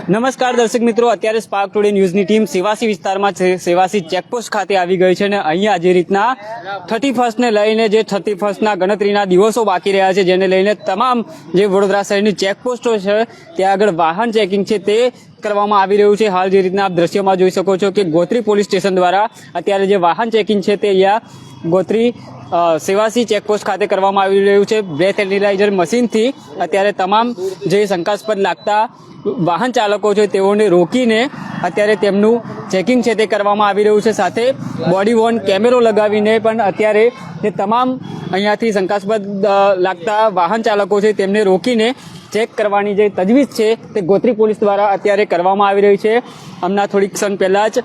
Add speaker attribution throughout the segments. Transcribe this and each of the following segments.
Speaker 1: નમસ્કાર દર્શક મિત્રો, અત્યારે સ્પાર્ક ટુડે ન્યૂઝની ટીમ સેવાસી વિસ્તારમાં છે. સેવાસી ચેકપોસ્ટ ખાતે આવી ગઈ છે અને અહીંયા જે રીતના 31st ને લઈને જે 31st ના ગણતરીના દિવસો બાકી રહ્યા છે, જેને લઈને તમામ જે વડોદરા શહેરની ચેકપોસ્ટો છે ત્યાં આગળ વાહન ચેકિંગ છે તે કરવામાં આવી રહ્યું છે. હાલ જે રીતના આપ દ્રશ્યમાં જોઈ શકો છો કે ગોત્રી પોલીસ સ્ટેશન દ્વારા અત્યારે જે વાહન ચેકિંગ છે તે અહીંયા ગોત્રી સેવાસી ચેકપોસ્ટ ખાતે કરવામાં આવી રહ્યું છે. બ્રેથ એનાલાઇઝર મશીનથી અત્યારે તમામ જે શંકાસ્પદ લાગતા વાહન ચાલકો છે તેઓને રોકીને અત્યારે તેમનું ચેકિંગ છે તે કરવામાં આવી રહ્યું છે. સાથે બોડી વોર્ન કેમેરો લગાવીને પણ અત્યારે જે તમામ અહીંયાથી શંકાસ્પદ લાગતા વાહન ચાલકો છે તેમને રોકીને ચેક કરવાની જે તજવીજ છે તે ગોત્રી પોલીસ દ્વારા અત્યારે કરવામાં આવી રહી છે. હમણાં થોડીક ક્ષણ પહેલાં જ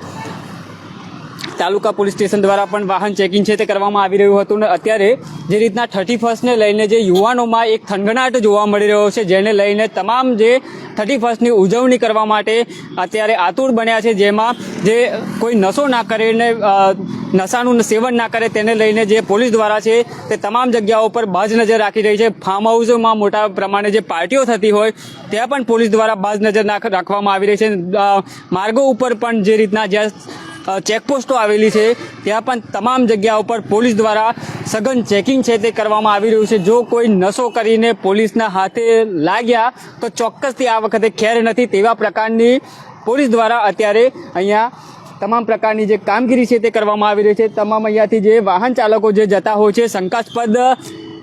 Speaker 1: તાલુકા પોલીસ સ્ટેશન દ્વારા પણ વાહન ચેકિંગ છે તે કરવામાં આવી રહ્યું હતું. ને અત્યારે જે રીતના 31st ને લઈને જે યુવાનોમાં એક થનગનાટ જોવા મળી રહ્યો છે, જેને લઈને તમામ જે 31st ની ઉજવણી કરવા માટે અત્યારે આતુર બન્યા છે, જેમાં જે કોઈ નશો ના કરે ને નશાનું સેવન ના કરે તેને લઈને જે પોલીસ દ્વારા છે તે તમામ જગ્યાઓ પર બાજ નજર રાખી રહી છે. ફાર્મ હાઉસોમાં મોટા પ્રમાણે જે પાર્ટીઓ થતી હોય ત્યાં પણ પોલીસ દ્વારા બાજ નજર રાખવામાં આવી રહી છે. માર્ગો ઉપર પણ જે રીતના જ્યાં ચેકપોસ્ટો આવેલી છે ત્યાં પણ તમામ જગ્યાઓ પર પોલીસ દ્વારા સઘન ચેકિંગ છે તે કરવામાં આવી રહ્યું છે. જો કોઈ નશો કરીને પોલીસના હાથે લાગ્યા તો ચોક્કસથી આ વખતે ખેર નથી, તેવા પ્રકારની પોલીસ દ્વારા અત્યારે અહીંયા તમામ પ્રકારની જે કામગીરી છે તે કરવામાં આવી રહી છે. તમામ અહીંયાથી જે વાહન ચાલકો જે જતા હોય છે, શંકાસ્પદ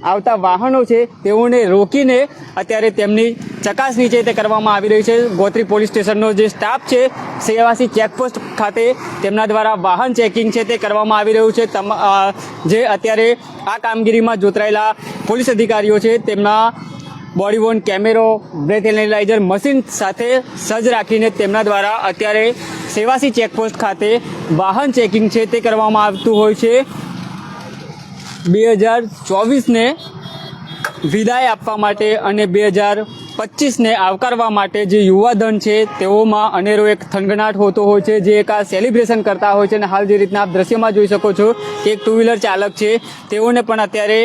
Speaker 1: આવતા વાહનો છે તેઓને રોકીને અત્યારે તેમની ચકાસણી છે તે કરવામાં આવી રહી છે. ગોત્રી પોલીસ સ્ટેશનનો જે સ્ટાફ છે સેવાસી ચેકપોસ્ટ ખાતે તેમના દ્વારા વાહન ચેકિંગ છે તે કરવામાં આવી રહ્યું છે. જે અત્યારે આ કામગીરીમાં જોતરાયેલા પોલીસ અધિકારીઓ છે તેમના બોડી વોર્ન કેમેરો, બ્રેથ એનાલાઇઝર મશીન સાથે સજ્જ રાખીને તેમના દ્વારા અત્યારે સેવાસી ચેકપોસ્ટ ખાતે વાહન ચેકિંગ છે તે કરવામાં આવતું હોય છે. 2024ને વિદાય આપવા માટે અને 2025ને આવકારવા માટે જે યુવાધન છે તેઓમાં અનેરો એક થનગનાટ હોતો હોય છે, જે એક આ સેલિબ્રેશન કરતા હોય છે. અને હાલ જે રીતના આપ દ્રશ્યમાં જોઈ શકો છો કે એક ટુ વ્હીલર ચાલક છે તેઓને પણ અત્યારે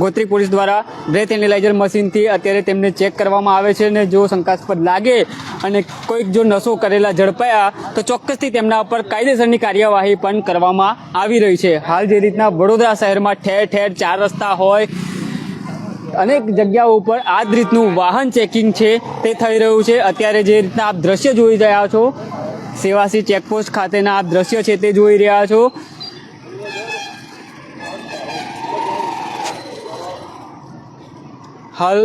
Speaker 1: ગોત્રી પોલીસ દ્વારા બ્રેથ એનાલાઇઝર મશીનથી અત્યારે તેમને ચેક કરવામાં આવે છે. અને જો શંકાસ્પદ લાગે અને કોઈક જો નશો કરેલા ઝડપાયા તો ચોક્કસથી તેમના ઉપર કાયદેસરની કાર્યવાહી પણ કરવામાં આવી રહી છે. હાલ જે રીતના વડોદરા શહેરમાં ઠેર ઠેર 4 રસ્તા હોય, અનેક જગ્યાઓ ઉપર આ જ રીતનું વાહન ચેકિંગ છે તે થઈ રહ્યું છે. અત્યારે જે રીતના આપ દ્રશ્ય જોઈ રહ્યા છો, સેવાસી ચેકપોસ્ટ ખાતેના આપ દ્રશ્ય છે તે જોઈ રહ્યા છો. હાલ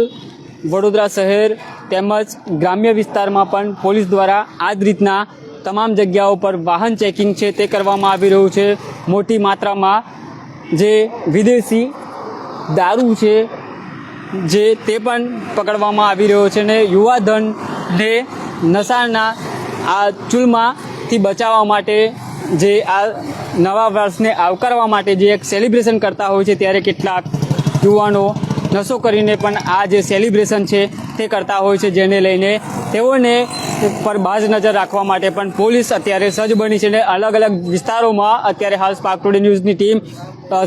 Speaker 1: વડોદરા શહેર તેમજ ગ્રામ્ય વિસ્તારમાં પણ પોલીસ દ્વારા આ જ રીતના તમામ જગ્યાઓ પર વાહન ચેકિંગ છે તે કરવામાં આવી રહ્યું છે. મોટી માત્રામાં જે વિદેશી દારૂ છે જે તે પણ પકડવામાં આવી રહ્યો છે. ને યુવાધનને નશાના આ ચૂલમાંથી બચાવવા માટે જે આ નવા વર્ષને આવકારવા માટે જે એક સેલિબ્રેશન કરતા હોય છે, ત્યારે કેટલાક યુવાનો નશો કરીને પણ આ જે સેલિબ્રેશન છે તે કરતા હોય છે, જેને લઈને તેઓને પર બાજ નજર રાખવા માટે પણ પોલીસ અત્યારે સજ્જ બની છે. અને અલગ અલગ વિસ્તારોમાં અત્યારે હાલ સ્પાર્ક ટુડે ન્યૂઝની ટીમ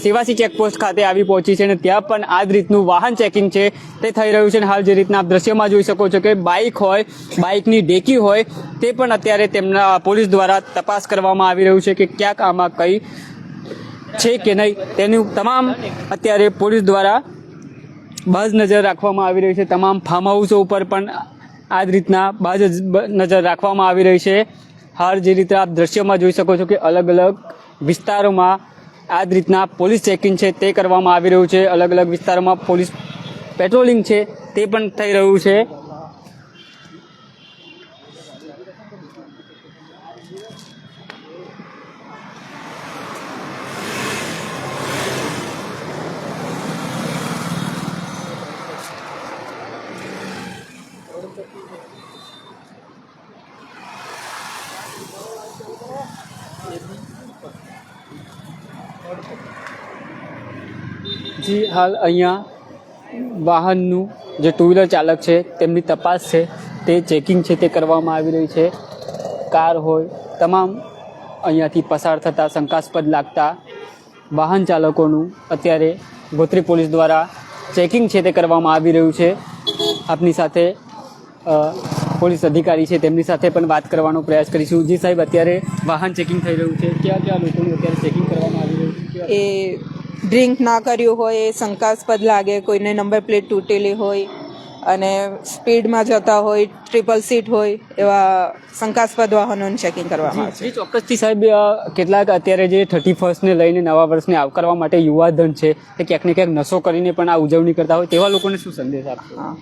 Speaker 1: સેવાસી ચેકપોસ્ટ ખાતે આવી પહોંચી છે અને ત્યાં પણ આ જ રીતનું વાહન ચેકિંગ છે તે થઈ રહ્યું છે. અને હાલ જે રીતના આપ દ્રશ્યમાં જોઈ શકો છો કે બાઇક હોય, બાઇકની ડેકી હોય તે પણ અત્યારે તેમના પોલીસ દ્વારા તપાસ કરવામાં આવી રહ્યું છે કે ક્યાંક આમાં કંઈ છે કે નહીં, તેનું તમામ અત્યારે પોલીસ દ્વારા બાજ નજર રાખવામાં આવી રહી છે. તમામ ફાર્મ હાઉસો ઉપર પણ આ જ રીતના બાજ નજર રાખવામાં આવી રહી છે. હાલ જે રીતે આપ દ્રશ્યમાં જોઈ શકો છો કે અલગ અલગ વિસ્તારોમાં આ જ રીતના પોલીસ ચેકિંગ છે તે કરવામાં આવી રહ્યું છે. અલગ અલગ વિસ્તારોમાં પોલીસ પેટ્રોલિંગ છે તે પણ થઈ રહ્યું છે. જી હાલ અહીંયા વાહનનું જે ટુ વ્હીલર ચાલક છે તેમની તપાસ છે તે ચેકિંગ છે તે કરવામાં આવી રહી છે. કાર હોય, તમામ અહીંયાથી પસાર થતા શંકાસ્પદ લાગતા વાહન ચાલકોનું અત્યારે ગોત્રી પોલીસ દ્વારા ચેકિંગ છે તે કરવામાં આવી રહ્યું છે. આપની સાથે પોલીસ અધિકારી છે તેમની સાથે પણ વાત કરવાનો પ્રયાસ કરીશું. જી સાહેબ, અત્યારે વાહન ચેકિંગ થઈ રહ્યું છે, ક્યાં ક્યાં લોકોનું અત્યારે ચેકિંગ કરવામાં આવી રહ્યું છે?
Speaker 2: એ ડ્રિંક ના કર્યું હોય, એ શંકાસ્પદ લાગે, કોઈને નંબર પ્લેટ તૂટેલી હોય અને સ્પીડમાં જતા હોય, ટ્રિપલ સીટ હોય, એવા શંકાસ્પદ વાહનોનું ચેકિંગ કરવામાં આવે છે.
Speaker 1: જી ચોક્કસથી સાહેબ, કેટલાક અત્યારે જે 31st લઈને નવા વર્ષને આવકારવા માટે યુવાધન છે તે ક્યાંક ને ક્યાંક નશો કરીને પણ આ ઉજવણી કરતા હોય, તેવા લોકોને શું સંદેશ આપશો?
Speaker 2: હા,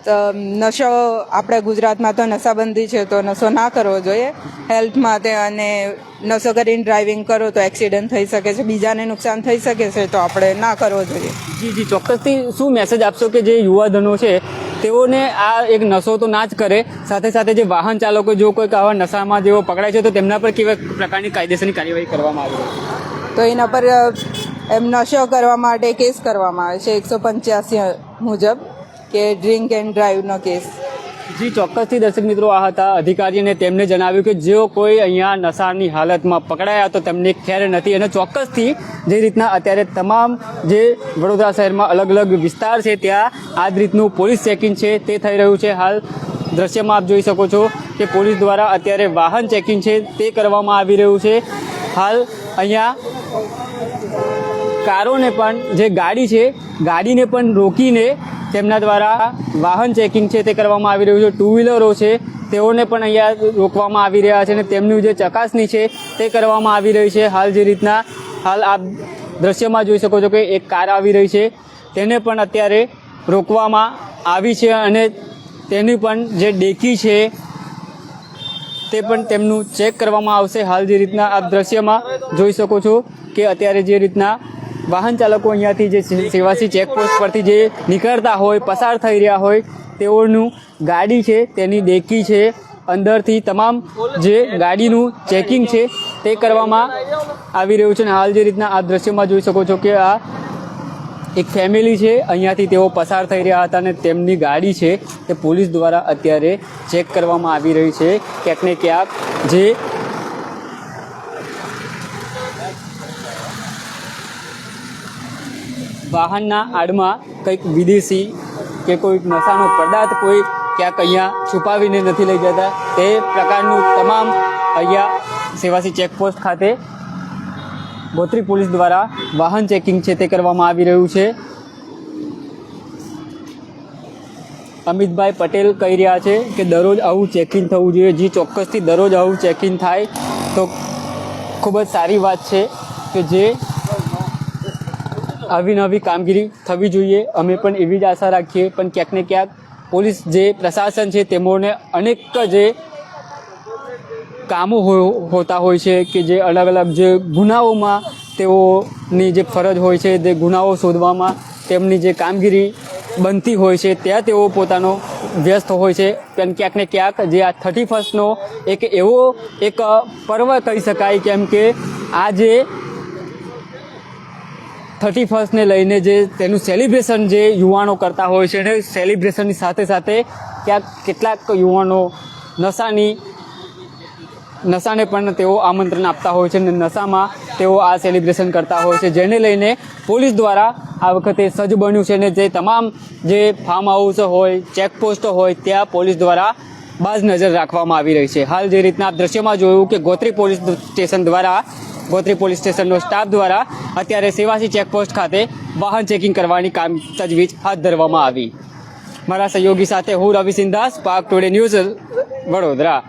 Speaker 2: તો નશો આપણે ગુજરાતમાં તો નશાબંધી છે, તો નશો ના કરવો જોઈએ હેલ્થ માટે. અને નશો કરીને ડ્રાઇવિંગ કરો તો એક્સિડન્ટ થઈ શકે છે, બીજાને નુકસાન થઈ શકે છે, તો આપણે ના કરવો જોઈએ.
Speaker 1: જી ચોક્કસથી શું મેસેજ આપશો કે જે યુવાધનો છે તેઓને આ એક નશો તો ના જ કરે, સાથે સાથે જે વાહન ચાલકો જો કોઈક આવા નશામાં જેઓ પકડાય છે તો તેમના પર કેવા પ્રકારની કાયદેસરની કાર્યવાહી કરવામાં આવી રહી છે?
Speaker 2: તો એના પર એમ નશો કરવા માટે કેસ કરવામાં આવે છે 185 મુજબ, કે ડ્રિંક એન્ડ ડ્રાઈવનો કેસ.
Speaker 1: જી ચોક્કસથી દર્શક મિત્રો, આ હતા અધિકારી અને તેમણે જણાવ્યું કે જો કોઈ અહીંયા નશાની હાલતમાં પકડાયા તો તેમને ખેર નથી. અને ચોક્કસથી જે રીતના અત્યારે તમામ જે વડોદરા શહેરમાં અલગ અલગ વિસ્તાર છે ત્યાં આ જ રીતનું પોલીસ ચેકિંગ છે તે થઈ રહ્યું છે. હાલ દ્રશ્યમાં આપ જોઈ શકો છો કે પોલીસ દ્વારા અત્યારે વાહન ચેકિંગ છે તે કરવામાં આવી રહ્યું છે. હાલ અહીંયા કારોને પણ, જે ગાડી છે ગાડીને પણ રોકીને તેમના દ્વારા વાહન ચેકિંગ છે તે કરવામાં આવી રહ્યું છે. ટુ વ્હીલરો છે તેઓને પણ અહીંયા રોકવામાં આવી રહ્યા છે અને તેમની જે ચકાસણી છે તે કરવામાં આવી રહી છે. હાલ જે રીતના હાલ આપ દ્રશ્યમાં જોઈ શકો છો કે એક કાર આવી રહી છે, તેને પણ અત્યારે રોકવામાં આવી છે અને તેની પણ જે ડેકી છે તે પણ તેમનું ચેક કરવામાં આવશે. હાલ જે રીતના આપ દ્રશ્યમાં જોઈ શકો છો કે અત્યારે જે રીતના વાહન ચાલકો અહીંયાથી જે સેવાસી ચેકપોસ્ટ પરથી જે નીકળતા હોય, પસાર થઈ રહ્યા હોય, તેઓનું ગાડી છે તેની ડેકી છે, અંદરથી તમામ જે ગાડીનું ચેકિંગ છે તે કરવામાં આવી રહ્યું છે. અને હાલ જે રીતના આ દ્રશ્યમાં જોઈ શકો છો કે આ એક ફેમિલી છે, અહીંયાથી તેઓ પસાર થઈ રહ્યા હતા અને તેમની ગાડી છે તે પોલીસ દ્વારા અત્યારે ચેક કરવામાં આવી રહી છે. ક્યાંક ને ક્યાંક જે વાહનના આડમાં કંઈક વિદેશી કે કોઈક નશાનો પદાર્થ કોઈ ક્યાંક અહીંયા છુપાવીને નથી લઈ જતા, તે પ્રકારનું તમામ અહીંયા સેવાસી ચેકપોસ્ટ ખાતે ગોત્રી પોલીસ દ્વારા વાહન ચેકિંગ છે તે કરવામાં આવી રહ્યું છે. અમિતભાઈ પટેલ કહી રહ્યા છે કે દરરોજ આવું ચેકિંગ થવું જોઈએ. જી ચોક્કસથી દરરોજ આવું ચેકિંગ થાય તો ખૂબ જ સારી વાત છે કે જે આવી નવી કામગીરી થવી જોઈએ. અમે પણ એવી જ આશા રાખીએ. પણ ક્યાંક ને ક્યાંક પોલીસ જે પ્રશાસન છે તેમને અનેક જે કામો હોતા હોય છે કે જે અલગ અલગ જે ગુનાઓમાં તેઓની જે ફરજ હોય છે, તે ગુનાઓ શોધવામાં તેમની જે કામગીરી બનતી હોય છે ત્યાં તેઓ પોતાનો વ્યસ્ત હોય છે. પણ ક્યાંક ને ક્યાંક જે આ 31નો એક એવો એક પર્વ કહી શકાય, કેમ કે આ જે 31ને લઈને જે તેનું સેલિબ્રેશન જે યુવાનો કરતા હોય છે, અને સેલિબ્રેશનની સાથે સાથે ક્યાંક કેટલાક યુવાનો નશાને પણ તેઓ આમંત્રણ આપતા હોય છે અને નશામાં તેઓ આ સેલિબ્રેશન કરતા હોય છે, જેને લઈને પોલીસ દ્વારા આ વખતે સજ્જ બન્યું છે. અને જે તમામ જે ફાર્મ હાઉસ હોય, ચેકપોસ્ટ હોય, ત્યાં પોલીસ દ્વારા બાજ નજર રાખવામાં આવી રહી છે. હાલ જે રીતના આપ દ્રશ્યમાં જોયું કે ગોત્રી પોલીસ સ્ટેશન દ્વારા, ગોત્રી પોલીસ સ્ટેશનનો સ્ટાફ દ્વારા અત્યારે સેવાસી ચેકપોસ્ટ ખાતે વાહન ચેકિંગ કરવાની તજવીજ હાથ ધરવામાં આવી. મારા સહયોગી સાથે હું રવિ સિંધાસ, સ્પાર્ક ટુડે ન્યૂઝ, વડોદરા.